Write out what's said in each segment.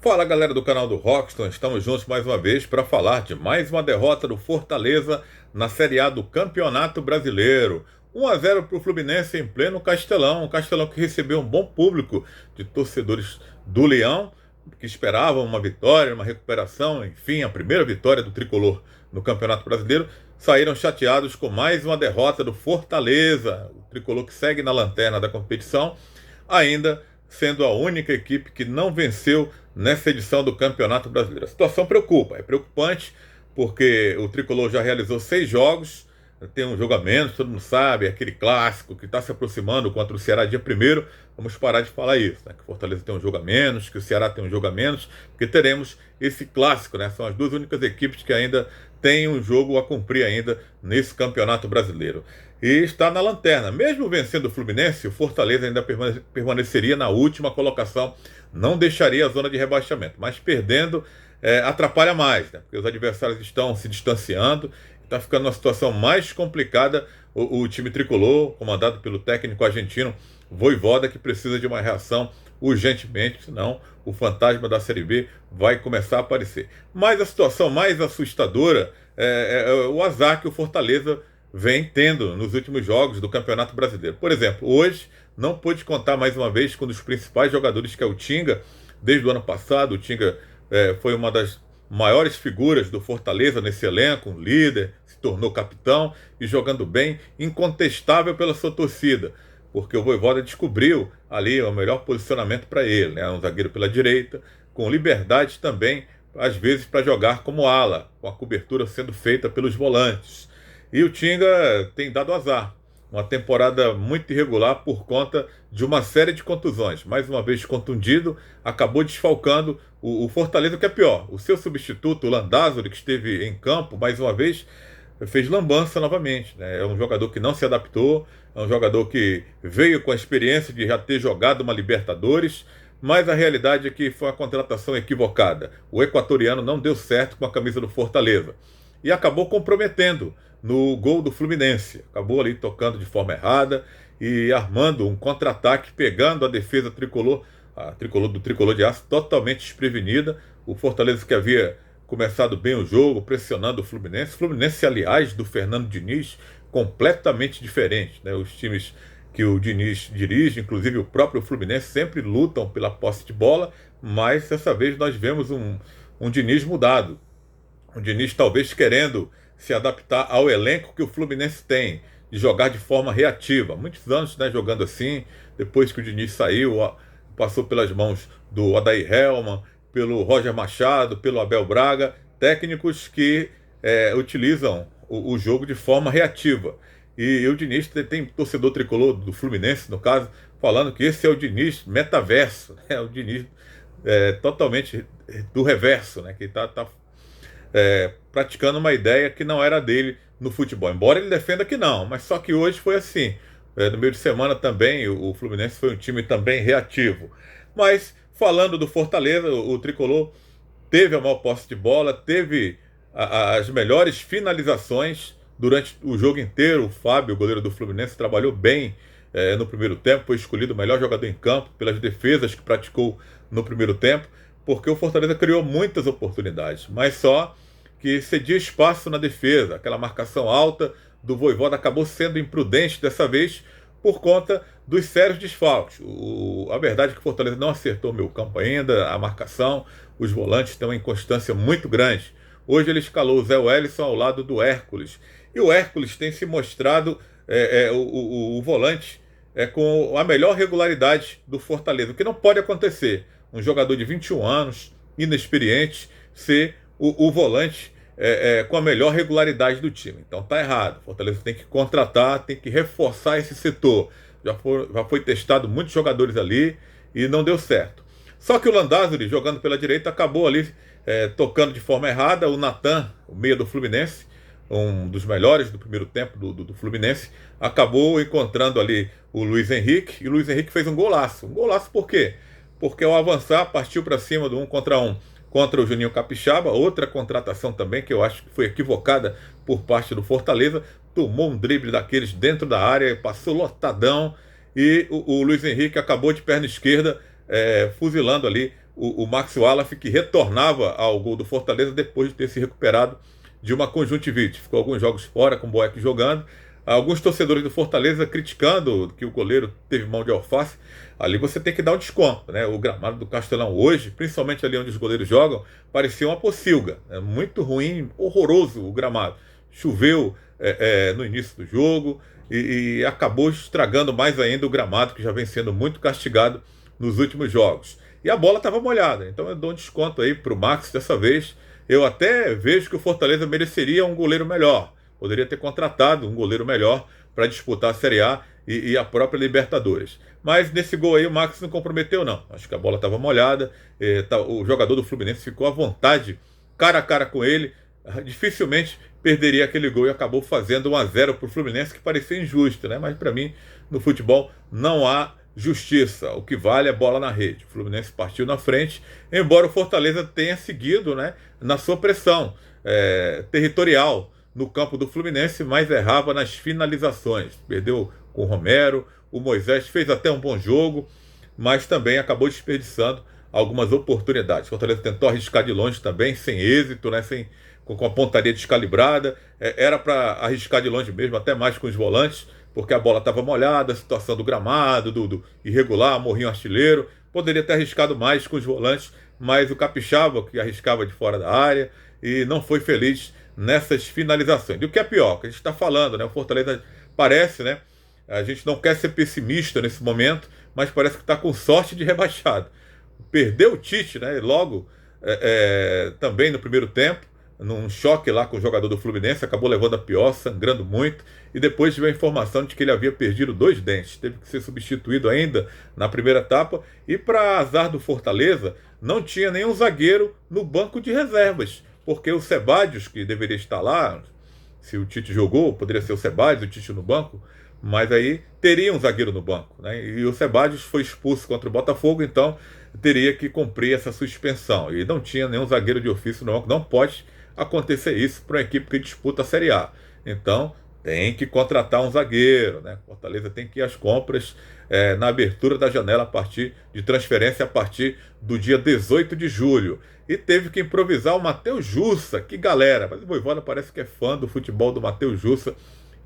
Fala galera do canal do Rockston, estamos juntos mais uma vez para falar de mais uma derrota do Fortaleza na Série A do Campeonato Brasileiro. 1-0 para o Fluminense em pleno Castelão, um Castelão que recebeu um bom público de torcedores do Leão, que esperavam uma vitória, uma recuperação, enfim, a primeira vitória do Tricolor no Campeonato Brasileiro. Saíram chateados com mais uma derrota do Fortaleza, o Tricolor que segue na lanterna da competição, ainda sendo a única equipe que não venceu nessa edição do Campeonato Brasileiro. A situação preocupa, é preocupante, porque o Tricolor já realizou 6 jogos, tem um jogo a menos, todo mundo sabe, é aquele clássico que está se aproximando contra o Ceará dia 1º. Vamos parar de falar isso, né? Que o Fortaleza tem um jogo a menos, que o Ceará tem um jogo a menos, porque teremos esse clássico, né? São as duas únicas equipes que ainda têm um jogo a cumprir ainda nesse Campeonato Brasileiro. E está na lanterna. Mesmo vencendo o Fluminense, o Fortaleza ainda permaneceria na última colocação, não deixaria a zona de rebaixamento, mas perdendo atrapalha mais, né? Porque os adversários estão se distanciando, está ficando uma situação mais complicada o time tricolor, comandado pelo técnico argentino Vojvoda, que precisa de uma reação urgentemente, senão o fantasma da Série B vai começar a aparecer. Mas a situação mais assustadora é o azar que o Fortaleza vem tendo nos últimos jogos do Campeonato Brasileiro. Por exemplo, hoje não pôde contar mais uma vez com um dos principais jogadores, que é o Tinga. Desde o ano passado, o Tinga foi uma das maiores figuras do Fortaleza nesse elenco, um líder, se tornou capitão e jogando bem, incontestável pela sua torcida, porque o Vojvoda descobriu ali o melhor posicionamento para ele, né? Um zagueiro pela direita, com liberdade também, às vezes, para jogar como ala, com a cobertura sendo feita pelos volantes. E o Tinga tem dado azar. Uma temporada muito irregular por conta de uma série de contusões. Mais uma vez contundido, acabou desfalcando o Fortaleza, que é pior. O seu substituto, o Landázuri, que esteve em campo, mais uma vez, fez lambança novamente, né? É um jogador que não se adaptou, é um jogador que veio com a experiência de já ter jogado uma Libertadores, mas a realidade é que foi uma contratação equivocada. O equatoriano não deu certo com a camisa do Fortaleza e acabou comprometendo no gol do Fluminense. Acabou ali tocando de forma errada e armando um contra-ataque, pegando a defesa tricolor, do Tricolor de Aço totalmente desprevenida. O Fortaleza, que havia começado bem o jogo, pressionando o Fluminense. Fluminense, aliás, do Fernando Diniz, completamente diferente, né? Os times que o Diniz dirige, inclusive o próprio Fluminense, sempre lutam pela posse de bola, mas dessa vez nós vemos um Diniz mudado. Um Diniz talvez querendo se adaptar ao elenco que o Fluminense tem, de jogar de forma reativa. Muitos anos, né, jogando assim. Depois que o Diniz saiu, passou pelas mãos do Odair Hellmann, pelo Roger Machado, pelo Abel Braga, técnicos que utilizam o jogo de forma reativa. E o Diniz tem torcedor tricolor do Fluminense, no caso, falando que esse é o Diniz metaverso, né? O Diniz totalmente do reverso, né? Que está praticando uma ideia que não era dele no futebol. Embora ele defenda que não, mas só que hoje foi assim. No meio de semana também, o Fluminense foi um time também reativo. Mas, falando do Fortaleza, o Tricolor teve a maior posse de bola, teve as melhores finalizações durante o jogo inteiro. O Fábio, o goleiro do Fluminense, trabalhou bem no primeiro tempo, foi escolhido o melhor jogador em campo pelas defesas que praticou no primeiro tempo, porque o Fortaleza criou muitas oportunidades, mas só que cedia espaço na defesa. Aquela marcação alta do Vojvoda acabou sendo imprudente dessa vez por conta dos sérios desfalques. A verdade é que o Fortaleza não acertou o meio campo ainda, a marcação, os volantes têm uma inconstância muito grande. Hoje ele escalou o Zé Wellison ao lado do Hércules, e o Hércules tem se mostrado o volante com a melhor regularidade do Fortaleza, o que não pode acontecer. Um jogador de 21 anos, inexperiente, ser o volante com a melhor regularidade do time. Então tá errado. O Fortaleza tem que contratar, tem que reforçar esse setor. Já foi testado muitos jogadores ali e não deu certo. Só que o Landázuri, jogando pela direita, acabou ali tocando de forma errada. O Natan, o meia do Fluminense, um dos melhores do primeiro tempo do Fluminense, acabou encontrando ali o Luiz Henrique, e o Luiz Henrique fez um golaço. Um golaço por quê? Porque ao avançar, partiu para cima do 1 contra 1 contra o Juninho Capixaba, outra contratação também que eu acho que foi equivocada por parte do Fortaleza. Tomou um drible daqueles dentro da área, passou lotadão, e o Luiz Henrique acabou de perna esquerda fuzilando ali o Max Wallace, que retornava ao gol do Fortaleza depois de ter se recuperado de uma conjuntivite. Ficou alguns jogos fora com o Boeck jogando. Alguns torcedores do Fortaleza criticando que o goleiro teve mão de alface. Ali você tem que dar um desconto, né? O gramado do Castelão hoje, principalmente ali onde os goleiros jogam, parecia uma pocilga. É muito ruim, horroroso o gramado. Choveu no início do jogo e acabou estragando mais ainda o gramado, que já vem sendo muito castigado nos últimos jogos. E a bola estava molhada, então eu dou um desconto aí para o Max dessa vez. Eu até vejo que o Fortaleza mereceria um goleiro melhor. Poderia ter contratado um goleiro melhor para disputar a Série A e a própria Libertadores. Mas nesse gol aí o Max não comprometeu, não. Acho que a bola estava molhada, o jogador do Fluminense ficou à vontade, cara a cara com ele. Dificilmente perderia aquele gol e acabou fazendo 1-0 para o Fluminense, que parecia injusto, né? Mas para mim, no futebol, não há justiça. O que vale é bola na rede. O Fluminense partiu na frente, embora o Fortaleza tenha seguido, né, na sua pressão territorial no campo do Fluminense, mas errava nas finalizações. Perdeu com o Romero, o Moisés fez até um bom jogo, mas também acabou desperdiçando algumas oportunidades. O Fortaleza tentou arriscar de longe também, sem êxito, né, com a pontaria descalibrada. Era para arriscar de longe mesmo, até mais com os volantes, porque a bola estava molhada, a situação do gramado, do irregular, morrinho artilheiro. Poderia ter arriscado mais com os volantes, mas o Capixaba, que arriscava de fora da área, e não foi feliz nessas finalizações. E o que é pior, que a gente está falando, né? O Fortaleza parece, né? A gente não quer ser pessimista nesse momento, mas parece que está com sorte de rebaixado. Perdeu o Tite, né? Logo, também no primeiro tempo, num choque lá com o jogador do Fluminense, acabou levando a pior, sangrando muito, e depois tive a informação de que ele havia perdido 2 dentes, teve que ser substituído ainda na primeira etapa, e para azar do Fortaleza, não tinha nenhum zagueiro no banco de reservas, porque o Sebadios, que deveria estar lá, se o Tite jogou, poderia ser o Sebadios, o Tite no banco, mas aí teria um zagueiro no banco, né? E o Sebadios foi expulso contra o Botafogo, então teria que cumprir essa suspensão, e não tinha nenhum zagueiro de ofício no banco. Não pode acontecer isso para uma equipe que disputa a Série A. Então tem que contratar um zagueiro, né? Fortaleza tem que ir às compras na abertura da janela de transferência a partir do dia 18 de julho. E teve que improvisar o Matheus Jussa, que galera, mas o Vojvoda parece que é fã do futebol do Matheus Jussa,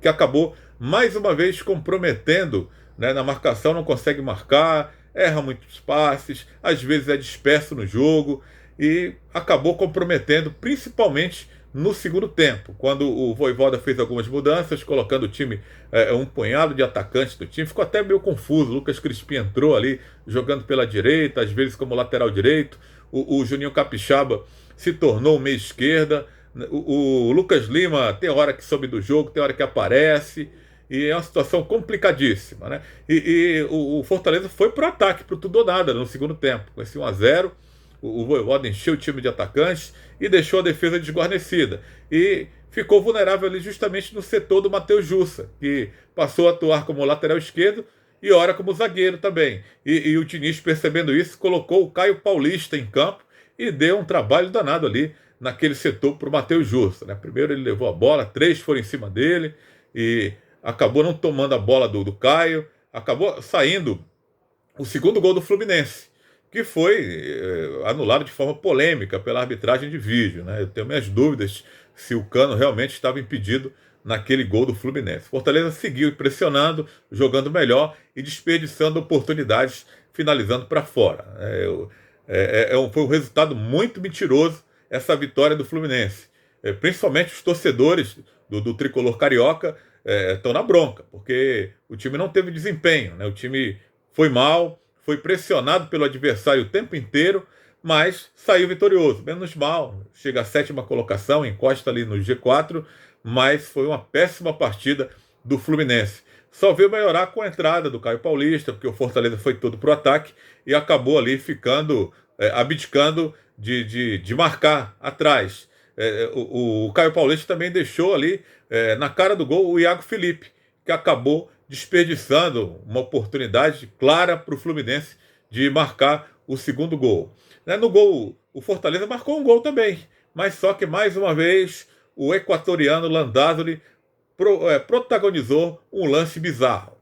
que acabou mais uma vez comprometendo, né, na marcação, não consegue marcar, erra muitos passes, às vezes é disperso no jogo, e acabou comprometendo principalmente no segundo tempo, quando o Vojvoda fez algumas mudanças, colocando o time, um punhado de atacantes do time. Ficou até meio confuso. O Lucas Crispim entrou ali jogando pela direita, às vezes como lateral direito. O Juninho Capixaba se tornou meia esquerda. O Lucas Lima tem hora que sobe do jogo, tem hora que aparece, e é uma situação complicadíssima, né? E o Fortaleza foi para o ataque, para tudo ou nada no segundo tempo, com esse 1-0. O Vojvoda encheu o time de atacantes e deixou a defesa desguarnecida. E ficou vulnerável ali justamente no setor do Matheus Jussa, que passou a atuar como lateral esquerdo e ora como zagueiro também. E o Diniz, percebendo isso, colocou o Caio Paulista em campo e deu um trabalho danado ali naquele setor para o Matheus Jussa, né? Primeiro ele levou a bola, 3 foram em cima dele e acabou não tomando a bola do Caio. Acabou saindo o segundo gol do Fluminense, que foi anulado de forma polêmica pela arbitragem de vídeo, né? Eu tenho minhas dúvidas se o Cano realmente estava impedido naquele gol do Fluminense. Fortaleza seguiu pressionando, jogando melhor e desperdiçando oportunidades, finalizando para fora. Foi um resultado muito mentiroso essa vitória do Fluminense. Principalmente os torcedores do tricolor carioca estão na bronca, porque o time não teve desempenho, né? O time foi mal, foi pressionado pelo adversário o tempo inteiro, mas saiu vitorioso. Menos mal, chega à 7ª colocação, encosta ali no G4, mas foi uma péssima partida do Fluminense. Só veio melhorar com a entrada do Caio Paulista, porque o Fortaleza foi todo para o ataque e acabou ali ficando, abdicando de marcar atrás. O Caio Paulista também deixou ali, na cara do gol, o Iago Felipe, que acabou desperdiçando uma oportunidade clara para o Fluminense de marcar o segundo gol. No gol, o Fortaleza marcou um gol também, mas só que mais uma vez o equatoriano Landázuri protagonizou um lance bizarro.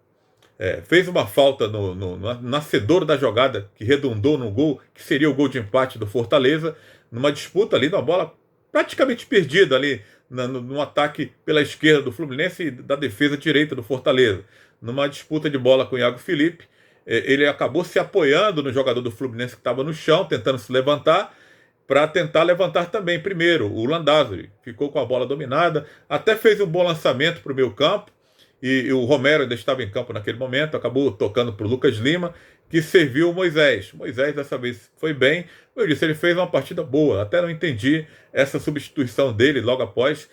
fez uma falta no nascedor da jogada que redundou no gol, que seria o gol de empate do Fortaleza, numa disputa ali, numa bola praticamente perdida ali, no ataque pela esquerda do Fluminense e da defesa direita do Fortaleza. Numa disputa de bola com o Iago Felipe, ele acabou se apoiando no jogador do Fluminense que estava no chão, tentando se levantar, para tentar levantar também primeiro o Landázuri. Ficou com a bola dominada, até fez um bom lançamento para o meio campo, e o Romero ainda estava em campo naquele momento, acabou tocando para o Lucas Lima, que serviu o Moisés. Moisés dessa vez foi bem, eu disse, ele fez uma partida boa, até não entendi essa substituição dele logo após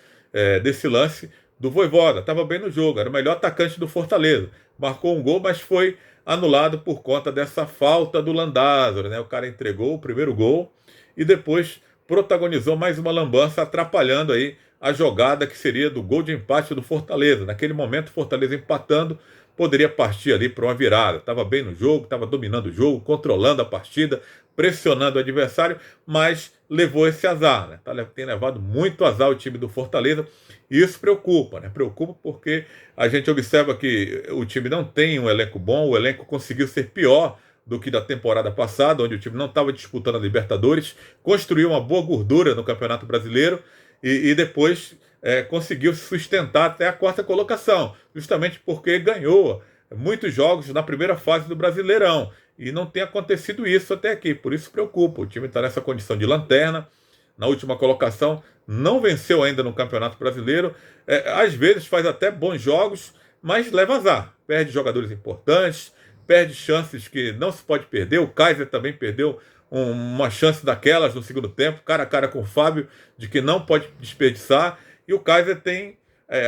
desse lance do Vojvoda. Estava bem no jogo, era o melhor atacante do Fortaleza, marcou um gol, mas foi anulado por conta dessa falta do Landázuri, né? O cara entregou o primeiro gol e depois protagonizou mais uma lambança, atrapalhando aí a jogada que seria do gol de empate do Fortaleza. Naquele momento, o Fortaleza empatando, poderia partir ali para uma virada. Estava bem no jogo, estava dominando o jogo, controlando a partida, pressionando o adversário, mas levou esse azar, né? Tem levado muito azar o time do Fortaleza, e isso preocupa, né? Preocupa porque a gente observa que o time não tem um elenco bom, o elenco conseguiu ser pior do que da temporada passada, onde o time não estava disputando a Libertadores, construiu uma boa gordura no Campeonato Brasileiro e depois conseguiu se sustentar até a quarta colocação, justamente porque ganhou muitos jogos na primeira fase do Brasileirão, e não tem acontecido isso até aqui, por isso preocupa. O time está nessa condição de lanterna, na última colocação, não venceu ainda no Campeonato Brasileiro, às vezes faz até bons jogos, mas leva azar, perde jogadores importantes, perde chances que não se pode perder. O Kaiser também perdeu uma chance daquelas no segundo tempo, cara a cara com o Fábio, de que não pode desperdiçar, e o Kaiser tem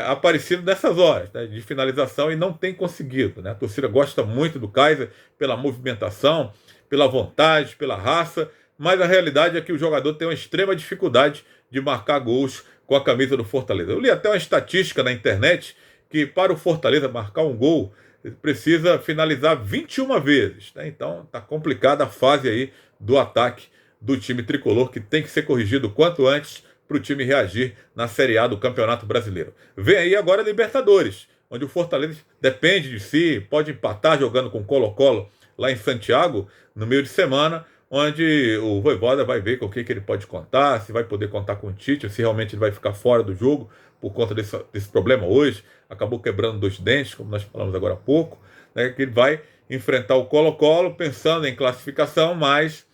aparecido nessas horas, né, de finalização, e não tem conseguido, né? A torcida gosta muito do Kaiser pela movimentação, pela vontade, pela raça, mas a realidade é que o jogador tem uma extrema dificuldade de marcar gols com a camisa do Fortaleza. Eu li até uma estatística na internet que para o Fortaleza marcar um gol precisa finalizar 21 vezes, né? Então está complicada a fase aí do ataque do time tricolor, que tem que ser corrigido o quanto antes para o time reagir na Série A do Campeonato Brasileiro. Vem aí agora a Libertadores, onde o Fortaleza depende de si, pode empatar jogando com o Colo-Colo lá em Santiago no meio de semana, onde o Vojvoda vai ver com o que ele pode contar, se vai poder contar com o Tite, se realmente ele vai ficar fora do jogo por conta desse problema hoje. Acabou quebrando 2 dentes, como nós falamos agora há pouco, né, que ele vai enfrentar o Colo-Colo pensando em classificação, mas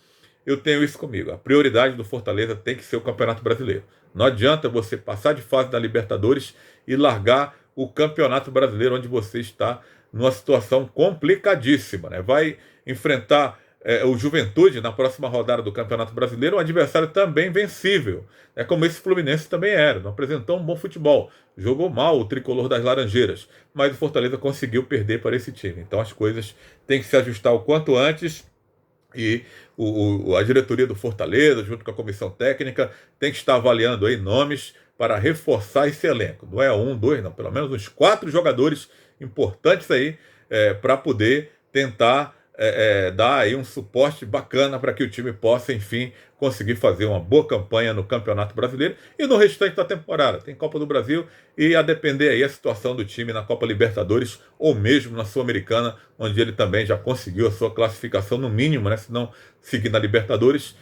eu tenho isso comigo. A prioridade do Fortaleza tem que ser o Campeonato Brasileiro. Não adianta você passar de fase da Libertadores e largar o Campeonato Brasileiro, onde você está numa situação complicadíssima, né? Vai enfrentar o Juventude na próxima rodada do Campeonato Brasileiro, um adversário também vencível, como esse Fluminense também era. Não apresentou um bom futebol, jogou mal o tricolor das Laranjeiras, mas o Fortaleza conseguiu perder para esse time. Então as coisas têm que se ajustar o quanto antes, e a diretoria do Fortaleza, junto com a comissão técnica, tem que estar avaliando aí nomes para reforçar esse elenco. Não é 1, 2, não, pelo menos uns 4 jogadores importantes aí para poder tentar dar aí um suporte bacana para que o time possa, enfim, conseguir fazer uma boa campanha no Campeonato Brasileiro e no restante da temporada. Tem Copa do Brasil e, a depender aí a situação do time na Copa Libertadores ou mesmo na Sul-Americana, onde ele também já conseguiu a sua classificação no mínimo, né? Se não seguir na Libertadores,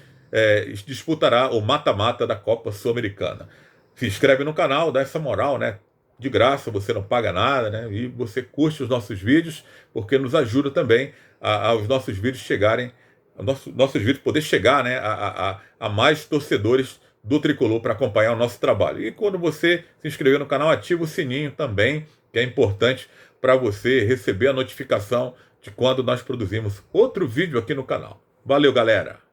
disputará o mata-mata da Copa Sul-Americana. Se inscreve no canal, dá essa moral, né? De graça, você não paga nada, né? E você curte os nossos vídeos, porque nos ajuda também aos nossos vídeos chegarem, nossos vídeos poder chegar, né, a mais torcedores do Tricolor para acompanhar o nosso trabalho. E quando você se inscrever no canal, ativa o sininho também, que é importante para você receber a notificação de quando nós produzimos outro vídeo aqui no canal. Valeu, galera!